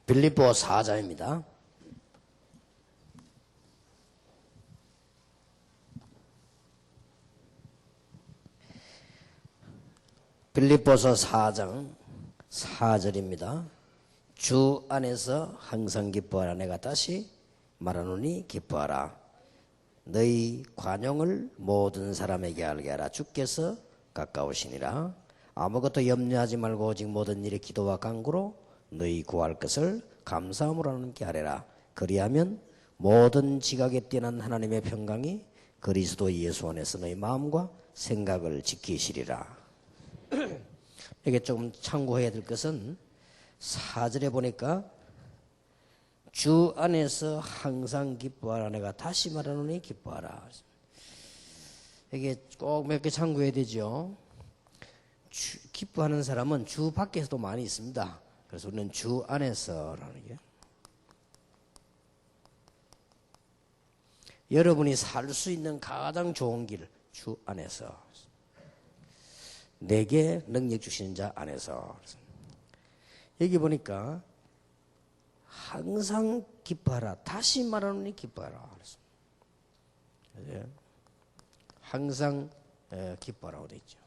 빌립보 4장입니다. 빌립보서 4장 4절입니다. 주 안에서 항상 기뻐하라. 내가 다시 말하노니 기뻐하라. 너희 관용을 모든 사람에게 알게 하라. 주께서 가까우시니라. 아무것도 염려하지 말고 오직 모든 일에 기도와 간구로 너희 구할 것을 감사함으로 하나님께 아뢰라. 그리하면 모든 지각에 뛰어난 하나님의 평강이 그리스도 예수 안에서 너희 마음과 생각을 지키시리라. 이게 조금 참고해야 될 것은 4절에 보니까 주 안에서 항상 기뻐하라. 내가 다시 말하노니 기뻐하라. 이게 꼭 몇 개 참고해야 되죠. 기뻐하는 사람은 주 밖에서도 많이 있습니다. 그래서 우리는 주 안에서라는 게, 여러분이 살 수 있는 가장 좋은 길, 주 안에서, 내게 능력 주시는 자 안에서. 여기 보니까 항상 기뻐하라. 다시 말하노니 기뻐하라. 항상 기뻐하라고 되어 있죠.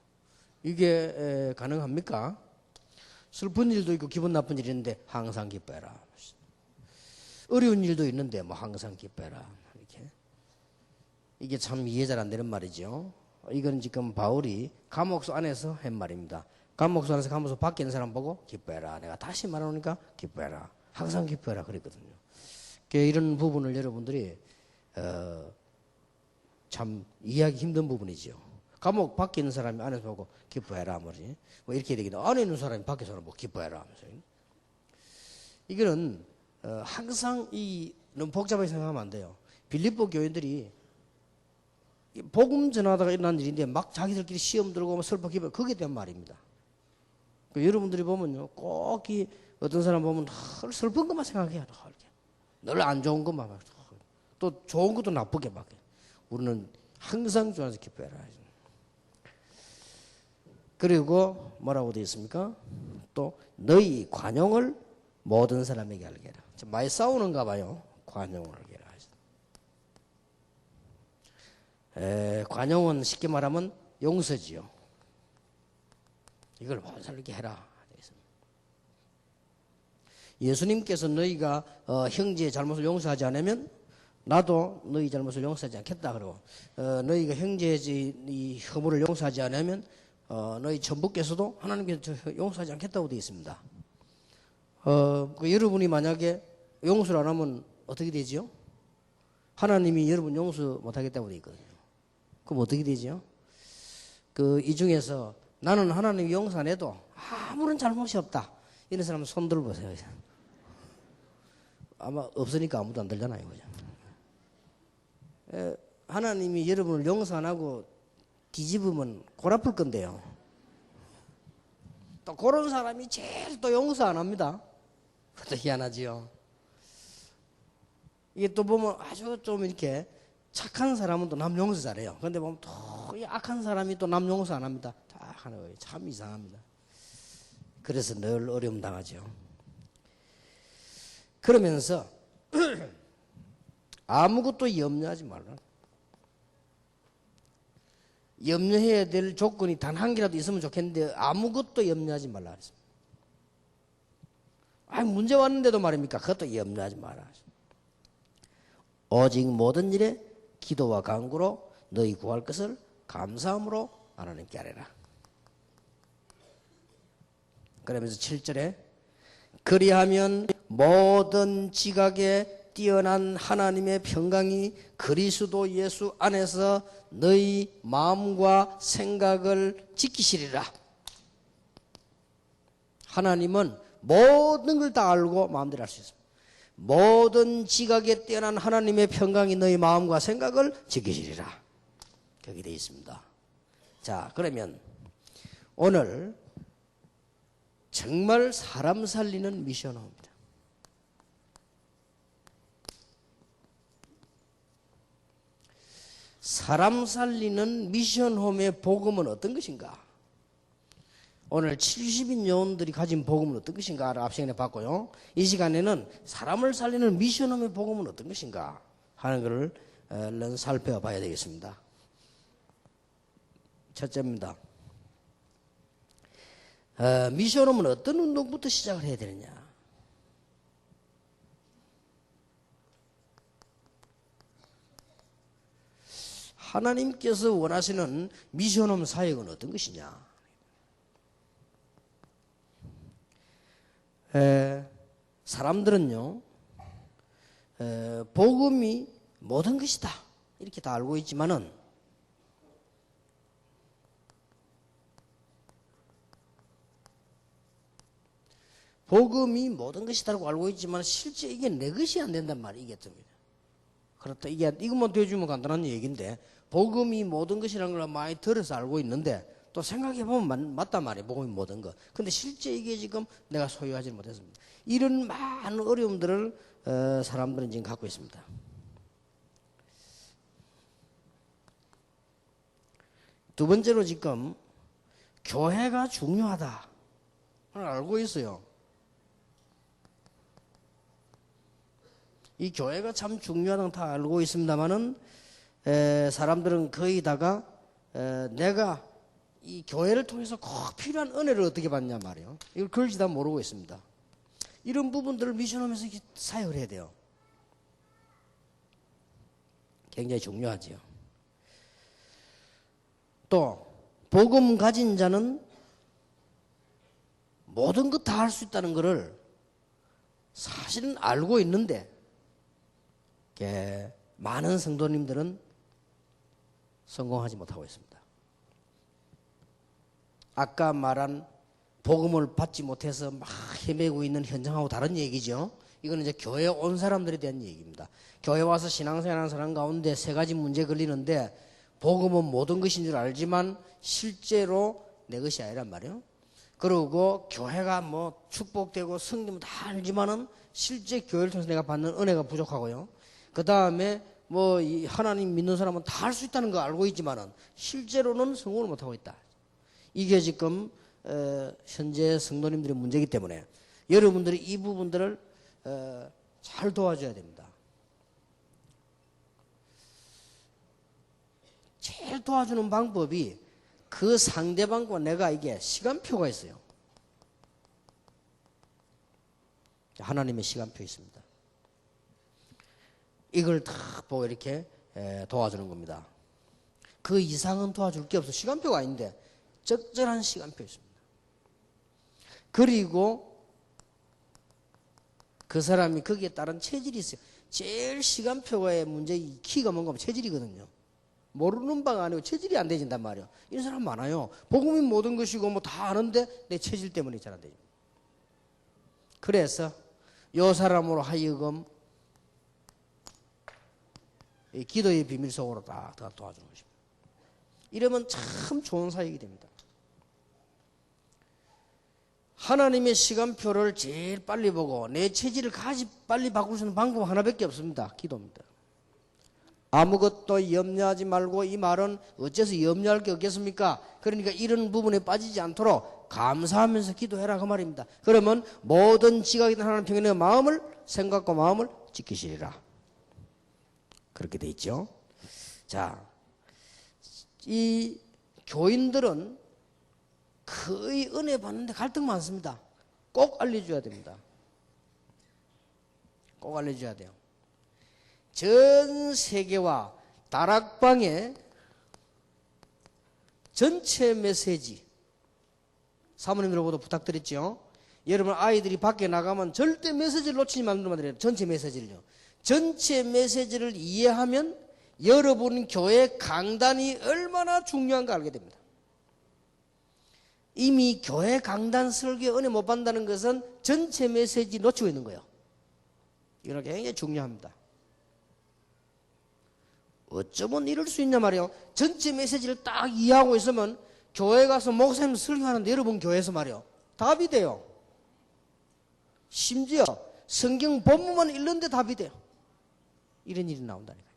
이게 가능합니까? 슬픈 일도 있고 기분 나쁜 일이 있는데 항상 기뻐해라. 어려운 일도 있는데 뭐 항상 기뻐해라. 이렇게. 이게 참 이해 잘 안 되는 말이죠. 이건 지금 바울이 감옥소 안에서 한 말입니다. 감옥소 안에서 감옥소 밖에 있는 사람 보고 기뻐해라. 내가 다시 말하니까 기뻐해라. 항상 기뻐해라 그랬거든요. 이런 부분을 여러분들이 참 이해하기 힘든 부분이죠. 감옥 밖에 있는 사람이 안에서 보고 기뻐해라 말이지. 뭐 이렇게 되기도, 안에 있는 사람이 밖에서 보고 기뻐해라 하면서. 이거는 항상 너무 복잡하게 생각하면 안 돼요. 빌립보 교인들이 복음 전하다가 일어난 일인데 막 자기들끼리 시험 들고 슬퍼 기뻐, 그게 대한 말입니다. 여러분들이 보면요, 꼭 어떤 사람 보면 늘 슬픈 것만 생각해요. 늘 안 좋은 것만 막, 또 좋은 것도 나쁘게 막. 우리는 항상 주 안에서 기뻐해라. 그리고 뭐라고 되어 있습니까? 또 너희 관용을 모든 사람에게 알게 해라. 많이 싸우는가 봐요. 관용을 알게 해라. 관용은 쉽게 말하면 용서지요. 이걸 모든 사람에게 해라. 예수님께서 너희가 형제의 잘못을 용서하지 않으면 나도 너희 잘못을 용서하지 않겠다. 그러고 너희가 형제의 이 허물을 용서하지 않으면 너희 전부께서도 하나님께서 용서하지 않겠다고 되어 있습니다. 여러분이 만약에 용서를 안 하면 어떻게 되죠? 하나님이 여러분 용서 못하겠다고 되어 있거든요. 그럼 어떻게 되죠? 이 중에서 나는 하나님이 용서 안 해도 아무런 잘못이 없다, 이런 사람은 손 들어보세요. 아마 없으니까 아무도 안 들잖아요. 그죠? 하나님이 여러분을 용서 안 하고 뒤집으면 골 아플 건데요. 또 그런 사람이 제일 또 용서 안 합니다. 그것도 희한하지요. 이게 또 보면 아주 좀 이렇게 착한 사람은 또 남 용서 잘해요. 그런데 보면 또 악한 사람이 또 남 용서 안 합니다. 다 하는 거예요. 참 이상합니다. 그래서 늘 어려움 당하죠. 그러면서 아무것도 염려하지 말라. 염려해야 될 조건이 단 한 개라도 있으면 좋겠는데 아무것도 염려하지 말라 그랬습니다. 문제 왔는데도 말입니까? 그것도 염려하지 마라. 오직 모든 일에 기도와 간구로 너희 구할 것을 감사함으로 하나님께 아뢰라. 그러면서 7절에 그리하면 모든 지각에 뛰어난 하나님의 평강이 그리스도 예수 안에서 너희 마음과 생각을 지키시리라. 하나님은 모든 걸 다 알고 마음대로 할 수 있습니다. 모든 지각에 뛰어난 하나님의 평강이 너희 마음과 생각을 지키시리라. 거기 되어 있습니다. 자, 그러면 오늘 정말 사람 살리는 미션홈입니다. 사람 살리는 미션홈의 복음은 어떤 것인가? 오늘 70인 요원들이 가진 복음은 어떤 것인가를 앞 시간에 봤고요. 이 시간에는 사람을 살리는 미션홈의 복음은 어떤 것인가 하는 것을 얼른 살펴봐야 되겠습니다. 첫째입니다. 미션홈은 어떤 운동부터 시작을 해야 되느냐. 하나님께서 원하시는 미션홈 사역은 어떤 것이냐. 사람들은요, 복음이 모든 것이다 이렇게 다 알고 있지만은 복음이 모든 것이다라고 알고 있지만 실제 이게 내 것이 안 된단 말이에요. 이게 좀 그렇다. 이것만 되어주면 간단한 얘기인데 복음이 모든 것이라는 걸 많이 들어서 알고 있는데 또 생각해보면 맞단 말이에요. 복음이 모든 것. 근데 실제 이게 지금 내가 소유하지 못했습니다. 이런 많은 어려움들을 사람들은 지금 갖고 있습니다. 두 번째로 지금 교회가 중요하다 알고 있어요. 이 교회가 참 중요하다는 다 알고 있습니다만은 사람들은 거의 다가 내가 이 교회를 통해서 꼭 필요한 은혜를 어떻게 받냐 말이에요. 이걸 그럴지 다 모르고 있습니다. 이런 부분들을 미션하면서 사역을 해야 돼요. 굉장히 중요하지요. 또 복음 가진 자는 모든 것 다 할 수 있다는 것을 사실은 알고 있는데 많은 성도님들은 성공하지 못하고 있습니다. 아까 말한 복음을 받지 못해서 막 헤매고 있는 현장하고 다른 얘기죠. 이거는 이제 교회에 온 사람들에 대한 얘기입니다. 교회 와서 신앙생활하는 사람 가운데 세 가지 문제 걸리는데 복음은 모든 것인 줄 알지만 실제로 내 것이 아니란 말이에요. 그리고 교회가 뭐 축복되고 성김 다 알지만은 실제 교회를 통해서 내가 받는 은혜가 부족하고요. 그 다음에 뭐 하나님 믿는 사람은 다 할 수 있다는 거 알고 있지만은 실제로는 성공을 못하고 있다. 이게 지금 현재 성도님들의 문제이기 때문에 여러분들이 이 부분들을 잘 도와줘야 됩니다. 제일 도와주는 방법이 그 상대방과 내가 이게 시간표가 있어요. 하나님의 시간표 있습니다. 이걸 딱 보고 이렇게 도와주는 겁니다. 그 이상은 도와줄 게 없어. 시간표가 아닌데 적절한 시간표 있습니다. 그리고 그 사람이 거기에 따른 체질이 있어요. 제일 시간표의 문제의 키가 뭔가 하면 체질이거든요. 모르는 바가 아니고 체질이 안 되진단 말이에요. 이런 사람 많아요. 복음이 모든 것이고 뭐 다 아는데 내 체질 때문에 잘 안 되죠. 그래서 이 사람으로 하여금 이 기도의 비밀 속으로 다 도와주는 것입니다. 이러면 참 좋은 사역이 됩니다. 하나님의 시간표를 제일 빨리 보고 내 체질을 빨리 바꿀 수 있는 방법 하나밖에 없습니다. 기도입니다. 아무것도 염려하지 말고, 이 말은 어째서 염려할 게 없겠습니까? 그러니까 이런 부분에 빠지지 않도록 감사하면서 기도해라 그 말입니다. 그러면 모든 지각이든 하나님 평안의 마음을, 생각과 마음을 지키시리라. 그렇게 돼 있죠. 자, 이 교인들은 거의 은혜 받는데 갈등 많습니다. 꼭 알려줘야 됩니다. 꼭 알려줘야 돼요. 전 세계와 다락방의 전체 메시지, 사모님들보다 부탁드렸죠. 여러분 아이들이 밖에 나가면 절대 메시지를 놓치지 말아요. 전체 메시지를요. 전체 메시지를 이해하면 여러분 교회 강단이 얼마나 중요한가 알게 됩니다. 이미 교회 강단 설교에 은혜 못 받는다는 것은 전체 메시지 놓치고 있는 거예요. 이건 굉장히 중요합니다. 어쩌면 이럴 수 있냐 말이에요. 전체 메시지를 딱 이해하고 있으면 교회 가서 목사님 설교하는데 여러분 교회에서 말이에요. 답이 돼요. 심지어 성경 본문만 읽는데 답이 돼요. 이런 일이 나온다니까요.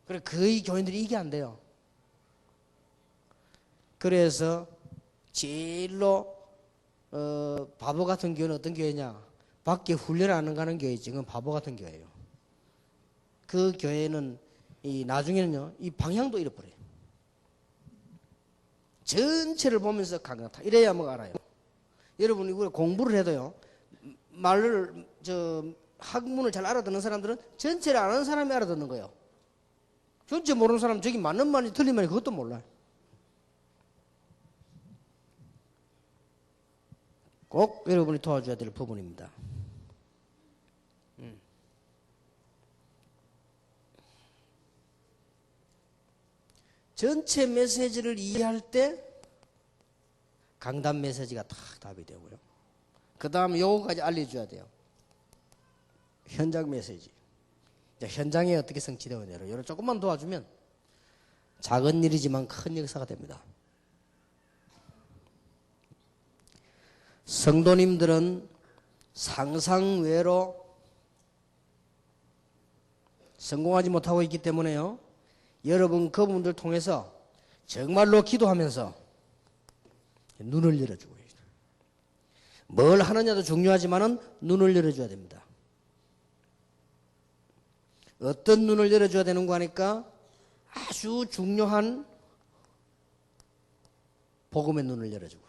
그래 거의 교인들이 이게 안 돼요. 그래서 제일로 바보 같은 교회는 어떤 교회냐? 밖에 훈련 안 가는 교회지. 그건 바보 같은 교회예요. 그 교회는 나중에는요, 이 방향도 잃어버려요. 전체를 보면서 강력하다. 이래야 뭐 알아요. 여러분이 공부를 해도요, 학문을 잘 알아듣는 사람들은 전체를 아는 사람이 알아듣는 거예요. 전체 모르는 사람은 저기 맞는 말인지 틀린 말인지 그것도 몰라요. 꼭 여러분이 도와줘야 될 부분입니다. 전체 메시지를 이해할 때 강단 메시지가 다 답이 되고요. 그 다음에 요거까지 알려줘야 돼요. 현장 메시지. 현장에 어떻게 성취되느냐. 이걸 조금만 도와주면 작은 일이지만 큰 역사가 됩니다. 성도님들은 상상 외로 성공하지 못하고 있기 때문에요. 여러분 그분들 통해서 정말로 기도하면서 눈을 열어주고 있어요. 뭘 하느냐도 중요하지만은 눈을 열어줘야 됩니다. 어떤 눈을 열어줘야 되는 거 하니까 아주 중요한 복음의 눈을 열어주고,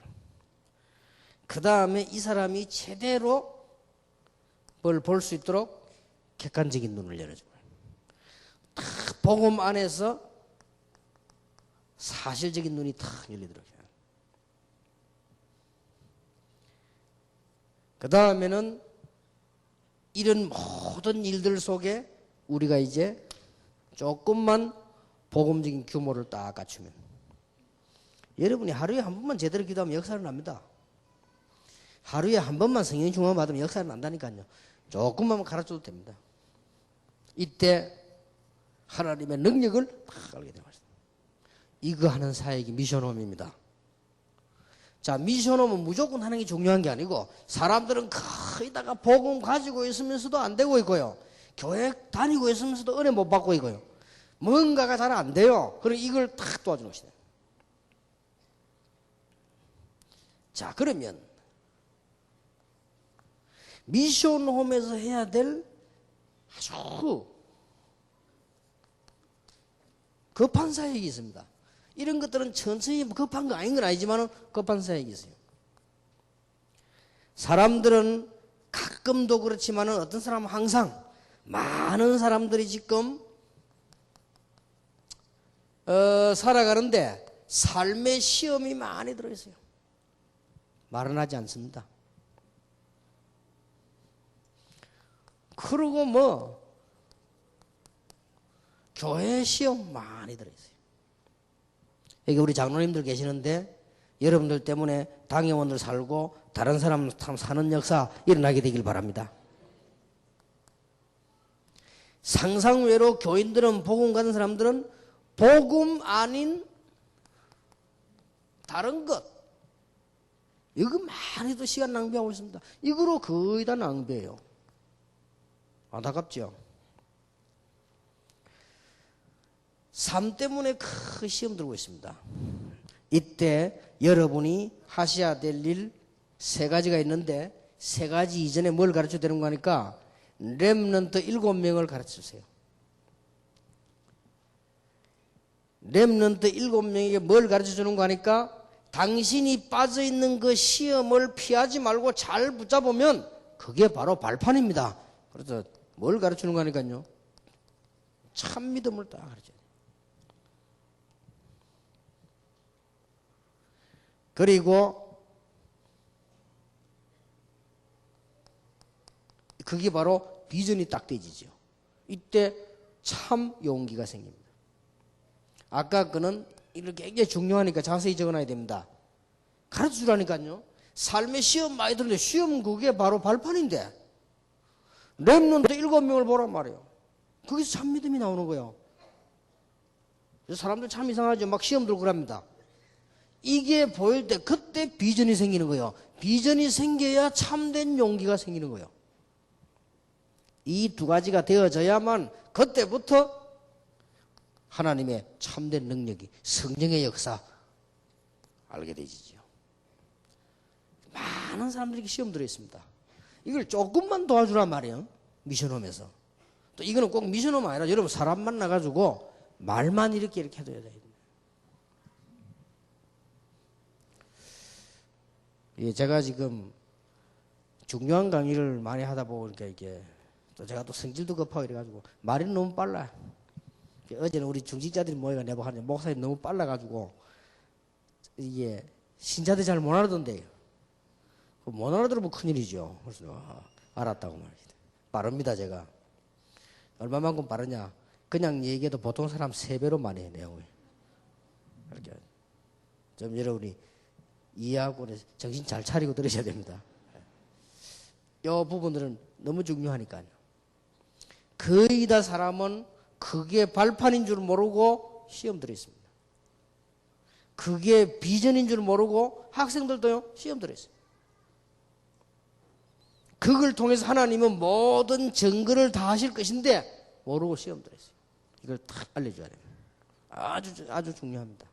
그 다음에 이 사람이 제대로 뭘 볼 수 있도록 객관적인 눈을 열어주고, 딱 복음 안에서 사실적인 눈이 탁 열리도록 해요. 그 다음에는 이런 모든 일들 속에 우리가 이제 조금만 복음적인 규모를 딱 갖추면, 여러분이 하루에 한 번만 제대로 기도하면 역사는 납니다. 하루에 한 번만 성령 충만 받으면 역사는 난다니까요. 조금만 가르쳐도 됩니다. 이때 하나님의 능력을 딱 알게 되는 것입니다. 이거 하는 사역이 미션홈입니다. 자, 미션홈은 무조건 하는 게 중요한 게 아니고, 사람들은 거의다가 복음 가지고 있으면서도 안 되고 있고요, 교회 다니고 있으면서도 은혜 못 받고 있고요, 뭔가가 잘 안 돼요. 그럼 이걸 탁 도와주는 것이다. 자, 그러면 미션홈에서 해야 될 아주 급한 사역이 있습니다. 이런 것들은 천천히 급한 거 아닌 건 아니지만 급한 사역이 있어요. 사람들은 가끔도 그렇지만 어떤 사람은 항상, 많은 사람들이 지금 살아가는데 삶의 시험이 많이 들어있어요. 말은 하지 않습니다. 그리고 교회 시험 많이 들어있어요. 여기 우리 장로님들 계시는데 여러분들 때문에 당회원들 살고 다른 사람 사는 역사 일어나게 되길 바랍니다. 상상외로 교인들은, 복음 가는 사람들은 복음 아닌 다른 것, 이거 많이도 시간 낭비하고 있습니다. 이거로 거의 다 낭비해요. 안타깝죠? 삶 때문에 큰 시험 들고 있습니다. 이때 여러분이 하셔야 될 일 3가지가 있는데, 3가지 이전에 뭘 가르쳐야 되는 거 하니까 렘넌트 7명을 가르쳐주세요. 렘넌트 7명에게 뭘 가르쳐주는 거 하니까, 당신이 빠져있는 그 시험을 피하지 말고 잘 붙잡으면 그게 바로 발판입니다. 그래서 뭘 가르치는 거 하니까요, 참 믿음을 딱 가르쳐야 돼요. 그리고 그게 바로 비전이 딱 되지죠. 이때 참 용기가 생깁니다. 아까 그는 이렇게 굉장히 중요하니까 자세히 적어놔야 됩니다. 가르쳐 주라니까요. 삶의 시험 많이 들는데, 시험은 그게 바로 발판인데, 렘넌트 7명을 보란 말이에요. 거기서 참 믿음이 나오는 거예요. 그래서 사람들 참 이상하죠. 막 시험 들고 그럽니다. 이게 보일 때 그때 비전이 생기는 거예요. 비전이 생겨야 참된 용기가 생기는 거예요. 이 2가지가 되어져야만 그때부터 하나님의 참된 능력이, 성령의 역사 알게 되지요. 많은 사람들이 시험 들어 있습니다. 이걸 조금만 도와주란 말이에요. 미션홈에서. 또 이거는 꼭 미션홈 아니라 여러분 사람 만나가지고 말만 이렇게 해둬야 돼요. 예, 제가 지금 중요한 강의를 많이 하다 보니까 이게 또 제가 또 성질도 급하고 이래가지고 말이 너무 빨라. 어제는 우리 중직자들이 모여가 내보고 하는데 목사님 너무 빨라가지고 이게 신자들이 잘 못 알아듣는데요. 못 알아들으면 큰일이죠. 그래서 알았다고 말이죠. 빠릅니다 제가. 얼마만큼 빠르냐. 그냥 얘기해도 보통 사람 3배로 많이 해 내용을. 이렇게 좀 여러분이 이해하고 정신 잘 차리고 들으셔야 됩니다. 이 부분들은 너무 중요하니까요. 거의 다 사람은 그게 발판인 줄 모르고 시험 들어 있습니다. 그게 비전인 줄 모르고 학생들도요 시험 들어 있어요. 그걸 통해서 하나님은 모든 증거를 다 하실 것인데 모르고 시험 들어 있어요. 이걸 딱 알려줘야 됩니다. 아주 중요합니다.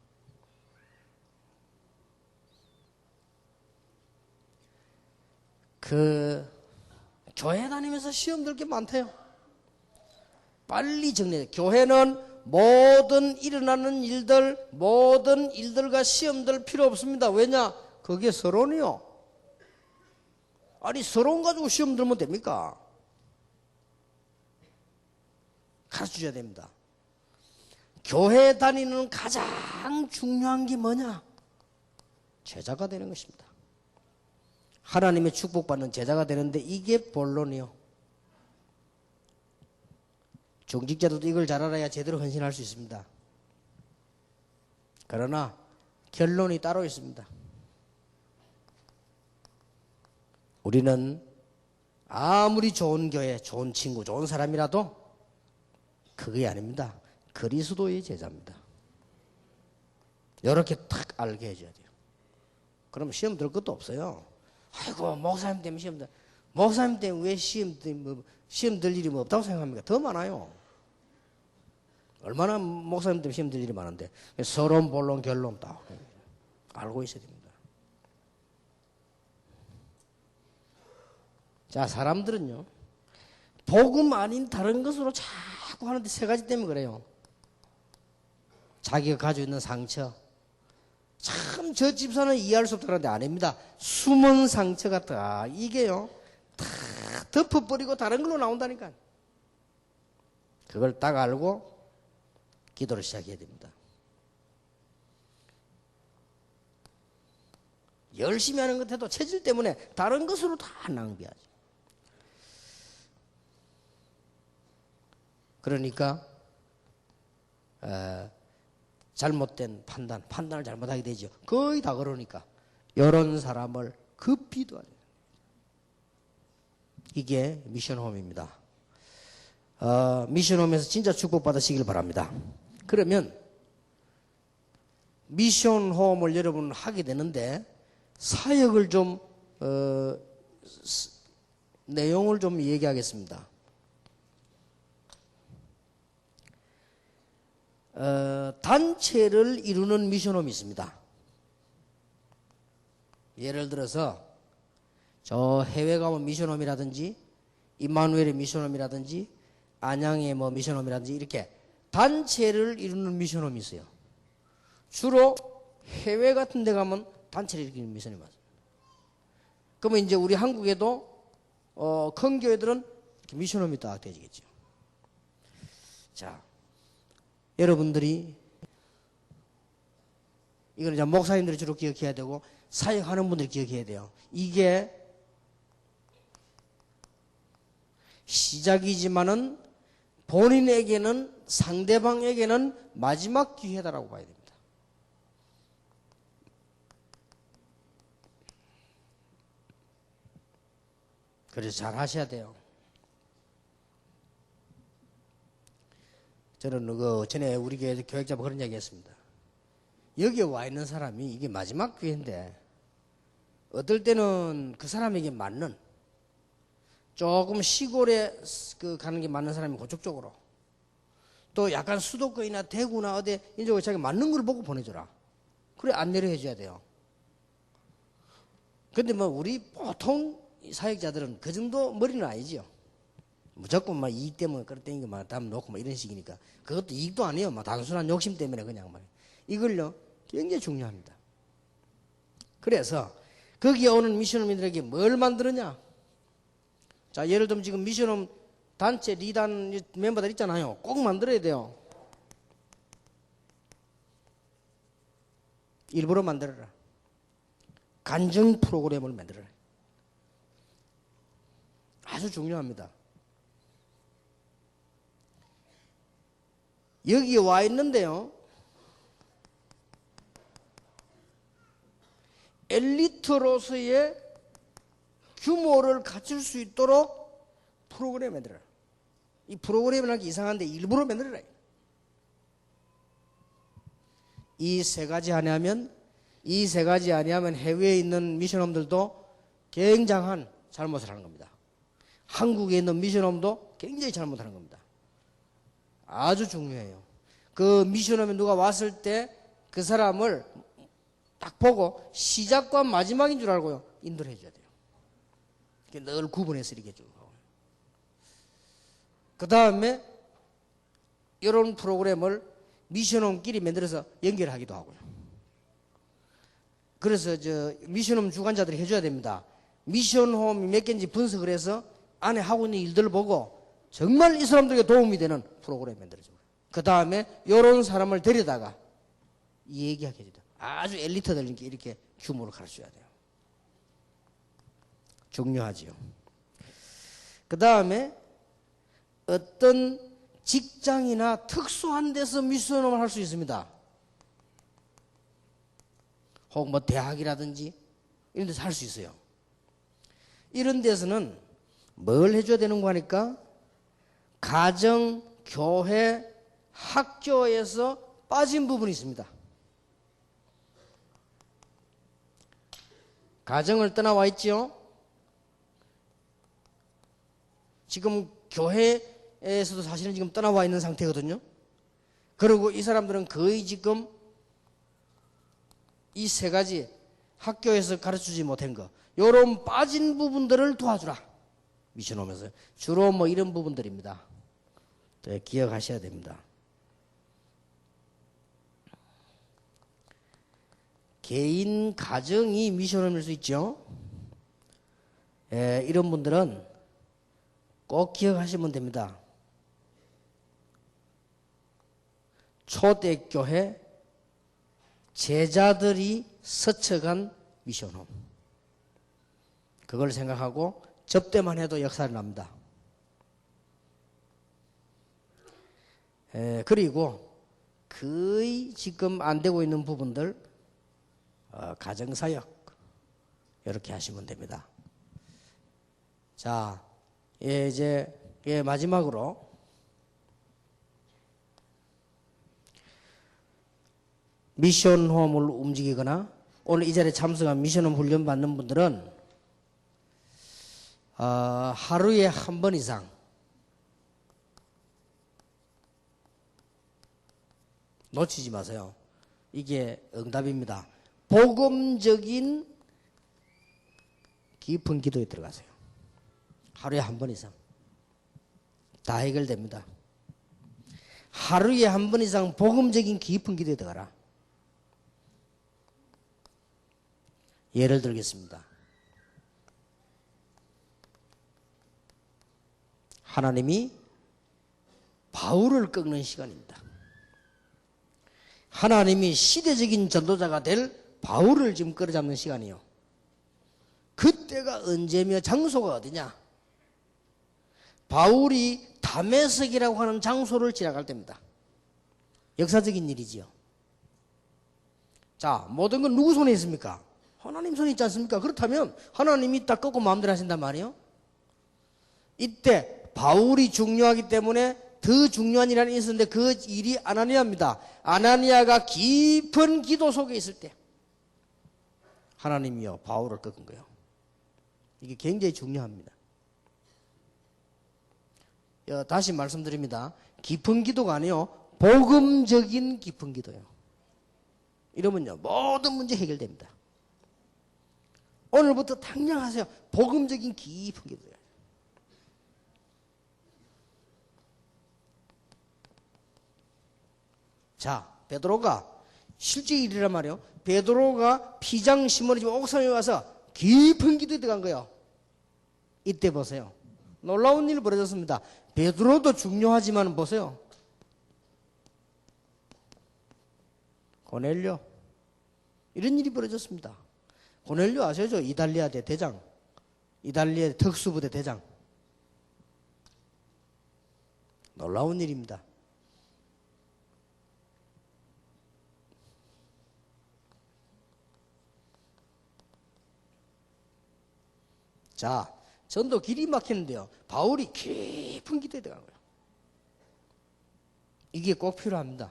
교회 다니면서 시험 들 게 많대요. 빨리 정리해. 교회는 모든 일어나는 일들, 모든 일들과 시험 들 필요 없습니다. 왜냐? 그게 서론이요. 아니, 서론 가지고 시험 들면 됩니까? 가르쳐 줘야 됩니다. 교회 다니는 가장 중요한 게 뭐냐? 제자가 되는 것입니다. 하나님의 축복받는 제자가 되는데 이게 본론이요. 중직자들도 이걸 잘 알아야 제대로 헌신할 수 있습니다. 그러나 결론이 따로 있습니다. 우리는 아무리 좋은 교회, 좋은 친구, 좋은 사람이라도 그게 아닙니다. 그리스도의 제자입니다. 이렇게 탁 알게 해줘야 돼요. 그럼 시험 들 것도 없어요. 아이고 목사님 때문에 시험 들. 목사님 때문에 왜 시험 들 일이 뭐 없다고 생각합니까? 더 많아요. 얼마나 목사님 때문에 시험 들 일이 많은데 서론, 본론, 결론 딱 알고 있어야 됩니다. 자, 사람들은요 복음 아닌 다른 것으로 자꾸 하는데 3가지 때문에 그래요. 자기가 가지고 있는 상처. 참 저 집사는 이해할 수 없다는데 아닙니다. 숨은 상처 같다. 이게요 다 덮어버리고 다른 걸로 나온다니까. 그걸 딱 알고 기도를 시작해야 됩니다. 열심히 하는 것 해도 체질 때문에 다른 것으로 다 낭비하죠. 그러니까 잘못된 판단을 잘못하게 되죠. 거의 다 그러니까 이런 사람을 급히 도와야 돼요. 이게 미션홈입니다. 미션홈에서 진짜 축복받으시길 바랍니다. 그러면 미션홈을 여러분 하게 되는데 사역을 좀 내용을 좀 얘기하겠습니다. 단체를 이루는 미션홈이 있습니다. 예를 들어서 저 해외 가면 미션홈이라든지 임마누엘의 미션홈이라든지 안양의 뭐 미션홈이라든지 이렇게 단체를 이루는 미션홈이 있어요. 주로 해외 같은 데 가면 단체를 이루는 미션홈이 맞아요. 그러면 이제 우리 한국에도 큰 교회들은 미션홈이 딱 되지겠죠. 자, 여러분들이 이거는 이제 목사님들이 주로 기억해야 되고 사역하는 분들이 기억해야 돼요. 이게 시작이지만은 본인에게는 상대방에게는 마지막 기회다라고 봐야 됩니다. 그래서 잘 하셔야 돼요. 저는 전에 우리 교회 교육자분 그런 이야기 했습니다. 여기에 와 있는 사람이 이게 마지막 기회인데 어떨 때는 그 사람에게 맞는 조금 시골에 가는 게 맞는 사람이 그쪽 쪽으로 또 약간 수도권이나 대구나 어디 이쪽에 자기 맞는 걸 보고 보내줘라. 그래 안내를 해줘야 돼요. 근데 뭐 우리 보통 사역자들은 그 정도 머리는 아니지요. 무조건 막 이익 때문에 끌어당기고 막 담 놓고 막 이런 식이니까 그것도 이익도 아니에요. 막 단순한 욕심 때문에 그냥 막 이걸요 굉장히 중요합니다. 그래서 거기에 오는 미션홈들에게 뭘 만들었냐? 자, 예를 들면 지금 미션홈 단체 리단 멤버들 있잖아요. 꼭 만들어야 돼요. 일부러 만들어라. 간증 프로그램을 만들어라. 아주 중요합니다. 여기에 와 있는데요. 엘리트로서의 규모를 갖출 수 있도록 프로그램 만들어라. 이 프로그램이라는 게 이상한데 일부러 만들어라. 이 세 가지 아니하면 해외에 있는 미션홈들도 굉장한 잘못을 하는 겁니다. 한국에 있는 미션홈도 굉장히 잘못하는 겁니다. 아주 중요해요. 그 미션홈에 누가 왔을 때 그 사람을 딱 보고 시작과 마지막인 줄 알고요 인도를 해줘야 돼요. 늘 구분해서 이렇게 쭉 하고. 그 다음에 이런 프로그램을 미션홈끼리 만들어서 연결하기도 하고요. 그래서 미션홈 주관자들이 해줘야 됩니다. 미션홈이 몇 개인지 분석을 해서 안에 하고 있는 일들을 보고 정말 이 사람들에게 도움이 되는 프로그램 만들어줘요. 그 다음에 이런 사람을 데려다가 얘기하게 해줘야 돼요. 아주 엘리트들에게 이렇게 규모를 가르쳐야 돼요. 중요하지요. 그 다음에 어떤 직장이나 특수한 데서 미션홈을 할 수 있습니다. 혹은 뭐 대학이라든지 이런 데서 할 수 있어요. 이런 데서는 뭘 해줘야 되는 거 하니까 가정, 교회, 학교에서 빠진 부분이 있습니다. 가정을 떠나와 있지요. 지금 교회에서도 사실은 지금 떠나와 있는 상태거든요. 그리고 이 사람들은 거의 지금 이 세 가지 학교에서 가르치지 못한 거 요런 빠진 부분들을 도와주라. 미션홈에서 주로 뭐 이런 부분들입니다. 기억하셔야 됩니다. 개인 가정이 미션홈일 수 있죠. 이런 분들은 꼭 기억하시면 됩니다. 초대교회 제자들이 서쳐간 미션홈. 그걸 생각하고 접대만 해도 역사를 납니다. 그리고 거의 지금 안 되고 있는 부분들 가정사역 이렇게 하시면 됩니다. 자, 이제 마지막으로 미션홈을 움직이거나 오늘 이 자리에 참석한 미션홈 훈련 받는 분들은 하루에 한 번 이상 놓치지 마세요. 이게 응답입니다. 복음적인 깊은 기도에 들어가세요. 하루에 한 번 이상 다 해결됩니다. 하루에 한 번 이상 복음적인 깊은 기도에 들어가라. 예를 들겠습니다. 하나님이 바울을 꺾는 시간입니다. 하나님이 시대적인 전도자가 될 바울을 지금 끌어잡는 시간이요. 그때가 언제며 장소가 어디냐? 바울이 다메섹이라고 하는 장소를 지나갈 때입니다. 역사적인 일이지요. 자, 모든 건 누구 손에 있습니까? 하나님 손에 있지 않습니까? 그렇다면 하나님이 딱 꺾고 마음대로 하신단 말이에요. 이때 바울이 중요하기 때문에 더 중요한 일이 있었는데 그 일이 아나니아입니다. 아나니아가 깊은 기도 속에 있을 때 하나님이요 바울을 꺾은 거예요. 이게 굉장히 중요합니다. 다시 말씀드립니다. 깊은 기도가 아니요 복음적인 깊은 기도예요. 이러면요 모든 문제 해결됩니다. 오늘부터 당장 하세요. 복음적인 깊은 기도예요. 자, 베드로가 실제 일이란 말이에요. 베드로가 피장 시몬이 지금 옥상에 와서 깊은 기도에 들어간 거예요. 이때 보세요. 놀라운 일이 벌어졌습니다. 베드로도 중요하지만 보세요. 고넬료. 이런 일이 벌어졌습니다. 고넬료 아시죠? 이달리아대 대장. 이달리아 특수부대 대장. 놀라운 일입니다. 자, 전도 길이 막히는데요. 바울이 깊은 기도에 들어간 거예요. 이게 꼭 필요합니다.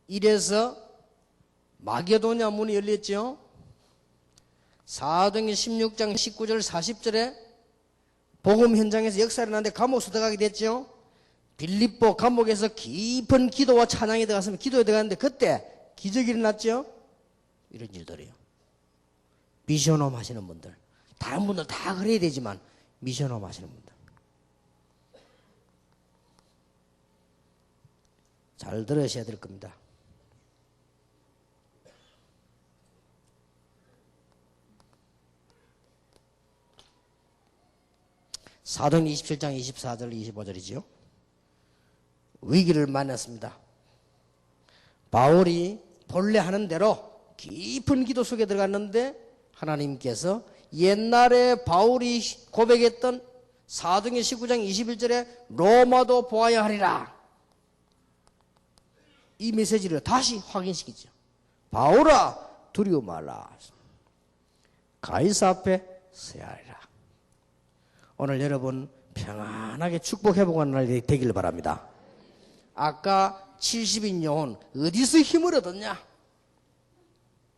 이래서 마게도냐 문이 열렸죠. 사도행전 16장 19절 40절에 복음 현장에서 역사를 하는데 감옥에 들어가게 됐죠. 빌립보 감옥에서 깊은 기도와 찬양에 들어갔으면 기도에 들어갔는데 그때 기적이 일어났죠. 이런 일들이에요. 미션홈 하시는 분들, 다른 분들 다 그래야 되지만 미션홈 하시는 분들 잘 들으셔야 될 겁니다. 사도행전 27장 24절 25절이지요. 위기를 만났습니다. 바울이 본래 하는 대로 깊은 기도 속에 들어갔는데 하나님께서 옛날에 바울이 고백했던 사도행전 19장 21절에 로마도 보아야 하리라, 이 메시지를 다시 확인시키죠. 바울아 두려워 말라, 가이사 앞에 서야 하리라. 오늘 여러분 평안하게 축복해보는 날이 되기를 바랍니다. 아까 70인 영혼 어디서 힘을 얻었냐?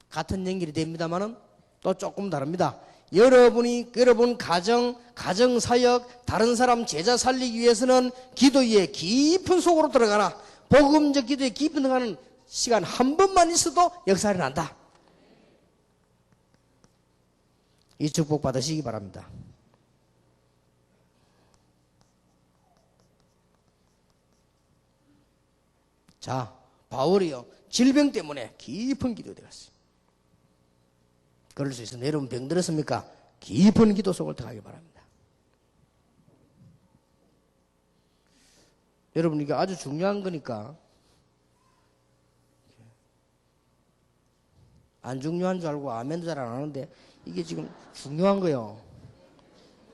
같은 연결이 됩니다만은 또 조금 다릅니다. 여러분 가정 사역, 다른 사람 제자 살리기 위해서는 기도의 깊은 속으로 들어가라. 복음적 기도에 깊은 들어가는 시간 한 번만 있어도 역사를 난다. 이 축복 받으시기 바랍니다. 자, 바울이요 질병 때문에 깊은 기도에 들어갔어요. 그럴 수 있습니다. 여러분 병 들었습니까? 깊은 기도 속을 들어가기 바랍니다. 여러분 이게 아주 중요한 거니까 안 중요한 줄 알고 아멘도 잘 안 하는데 이게 지금 중요한 거예요.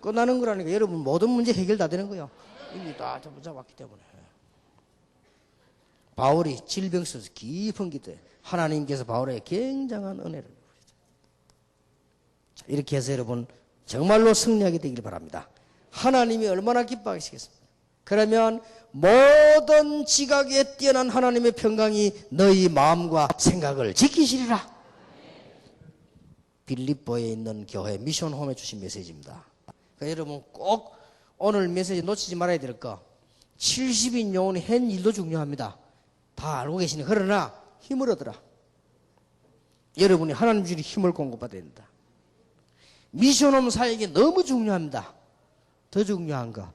끝나는 거라니까. 여러분 모든 문제 해결 다 되는 거예요. 이미 다 잡았기 때문에. 바울이 질병 속에서 깊은 기도에 하나님께서 바울에게 굉장한 은혜를 베푸셨어요. 이렇게 해서 여러분 정말로 승리하게 되길 바랍니다. 하나님이 얼마나 기뻐하시겠습니까? 그러면 모든 지각에 뛰어난 하나님의 평강이 너희 마음과 생각을 지키시리라. 빌립보에 있는 교회 미션홈에 주신 메시지입니다. 그러니까 여러분 꼭 오늘 메시지 놓치지 말아야 될 거, 70인 영혼이 한 일도 중요합니다. 다 알고 계시니. 그러나 힘을 얻어라. 여러분이 하나님 주신 힘을 공급받아야 된다. 미션홈 사역이 너무 중요합니다. 더 중요한 거,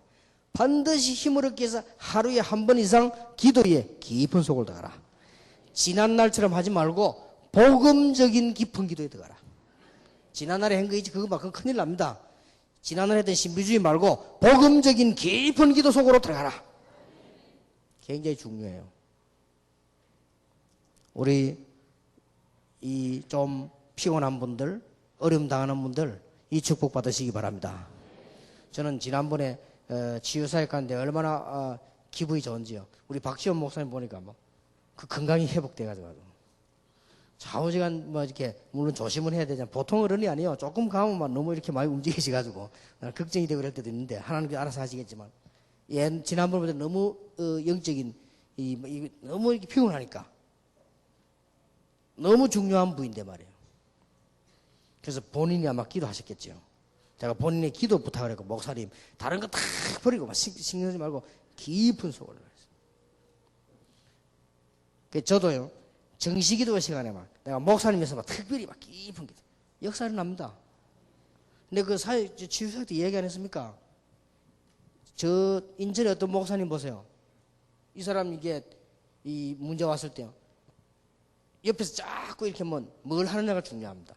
반드시 힘을 얻기 위해서 하루에 한 번 이상 기도에 깊은 속을 들어가라. 지난날처럼 하지 말고 복음적인 깊은 기도에 들어가라. 지난날에 한 거 있지 그거 막 그건 큰일 납니다. 지난날에 했던 신비주의 말고 복음적인 깊은 기도 속으로 들어가라. 굉장히 중요해요. 우리 이 좀 피곤한 분들, 어려움 당하는 분들 이 축복 받으시기 바랍니다. 저는 지난번에 치유사역 갔는데 얼마나 기분이 좋은지요. 우리 박지원 목사님 보니까 뭐 그 건강이 회복돼가지고 좌우지간 뭐 이렇게 물론 조심은 해야 되잖아요. 보통 어른이 아니에요. 조금 가면 막 너무 이렇게 많이 움직이셔가지고 걱정이 되고 그럴 때도 있는데 하나님께 알아서 하시겠지만 지난번보다 너무 영적인 너무 이렇게 피곤하니까 너무 중요한 부인데 말이에요. 그래서 본인이 아마 기도하셨겠죠. 제가 본인의 기도 부탁을 했고, 목사님 다른 거 다 버리고 막 신경 쓰지 말고 깊은 속으로. 저도요 정시기도 시간에 막 내가 목사님에서 막 특별히 막 깊은 게 역사를 납니다. 근데 그 치유사역 때 얘기 안 했습니까? 저 인천에 어떤 목사님 보세요. 이 사람 이게 이 문제 왔을 때요. 옆에서 자꾸 이렇게 뭘 하느냐가 중요합니다.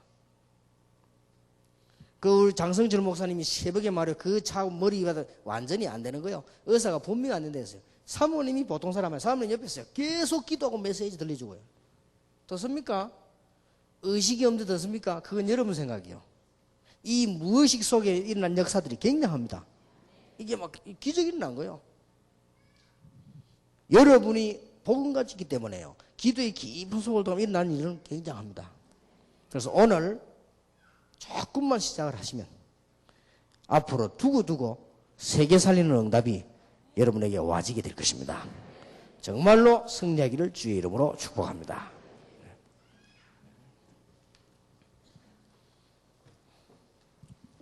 그 우리 장성철 목사님이 새벽에 말이요. 그 차 머리가 완전히 안 되는 거예요. 의사가 분명히 안 된다 했어요. 사모님이 보통 사람이에요. 사모님 옆에 있어요. 계속 기도하고 메시지 들려주고요. 듣습니까? 의식이 없는데 듣습니까? 그건 여러분 생각이요. 이 무의식 속에 일어난 역사들이 굉장합니다. 이게 막 기적이 일어난 거예요. 여러분이 복음같이 있기 때문에요. 기도의 깊은 속을 통해 일어나는 일은 굉장합니다. 그래서 오늘 조금만 시작을 하시면 앞으로 두고두고 세계 살리는 응답이 여러분에게 와지게 될 것입니다. 정말로 승리하기를 주의 이름으로 축복합니다.